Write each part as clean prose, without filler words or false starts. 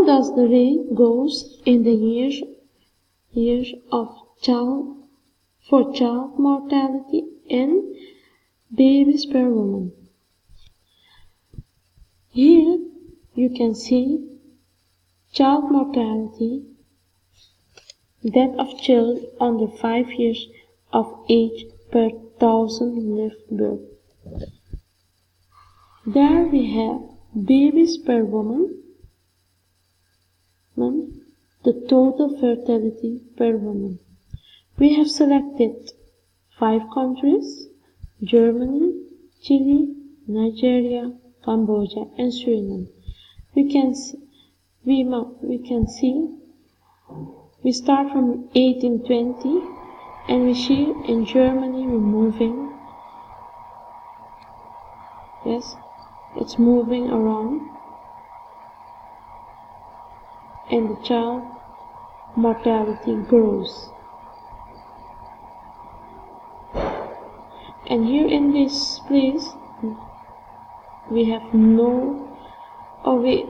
does the rate goes in the years of child mortality in babies per woman? Here you can see child mortality, death of children under 5 years of age per 1,000 live birth. There we have babies per woman, the total fertility per woman. We have selected 5 countries: Germany, Chile, Nigeria, Cambodia, and Suriname. We can see we start from 1820, and we see in Germany we're moving. Yes, it's moving around, and the child mortality grows. And here in this place we have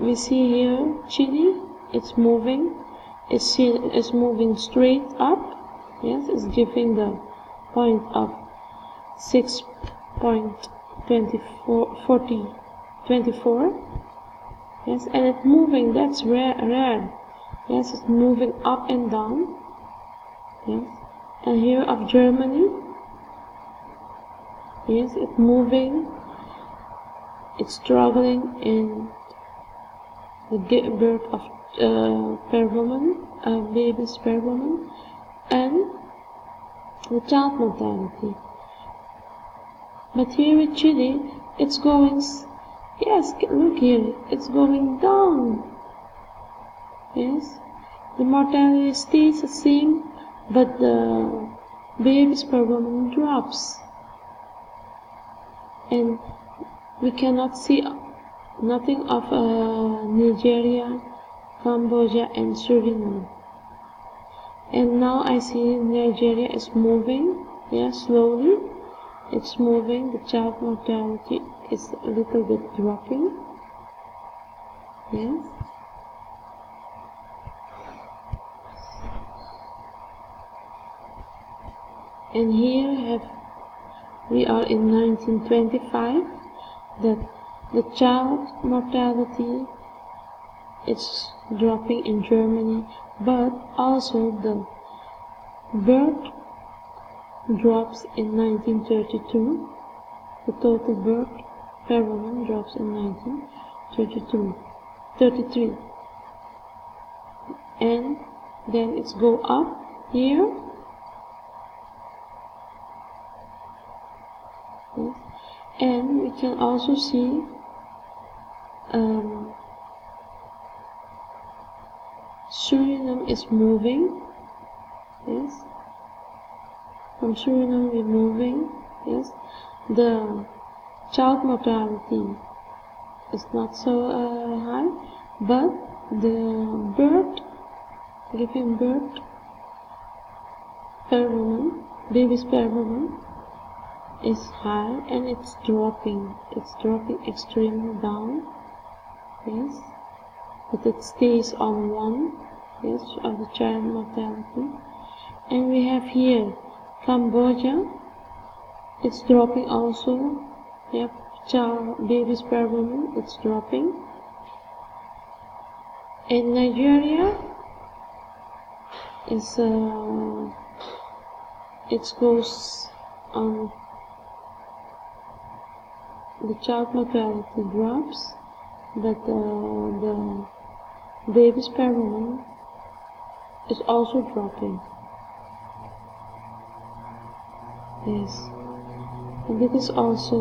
we see here Chile, it's moving, it's moving straight up. Yes, it's giving the point of 6.24. Yes, and it's moving, that's rare. Yes, it's moving up and down. Yes, and here of Germany, yes, it's moving, it's struggling in the birth of per woman, babies per woman, and the child mortality. But here with Chile, it's going, yes, look here, it's going down. Yes, the mortality stays the same, but the babies per woman drops. And we cannot see nothing of Nigeria, Cambodia, and Suriname. And now I see Nigeria is moving, yes, slowly. It's moving. The child mortality is a little bit dropping. Yes. And here we are in 1925, that the child mortality is dropping in Germany, but also the birth drops in 1932. The total birth per woman drops in 1933, and then it's go up here. Yes. And we can also see Suriname is moving. Yes, from Suriname we're moving. Yes, the child mortality is not so high, but the giving birth per woman, babies per woman, is high, and it's dropping extremely down. Yes, but it stays on 1, yes, of the child mortality. And we have here Cambodia, it's dropping also. Yep, babies per woman, it's dropping. And Nigeria is it goes on. The child mortality drops, but the babies per woman is also dropping. Yes, and it is also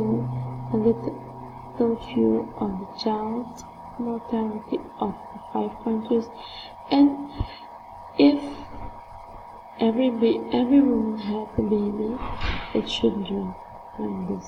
a little view of the child mortality of the 5 countries. And if every woman has a baby, it should drop like this.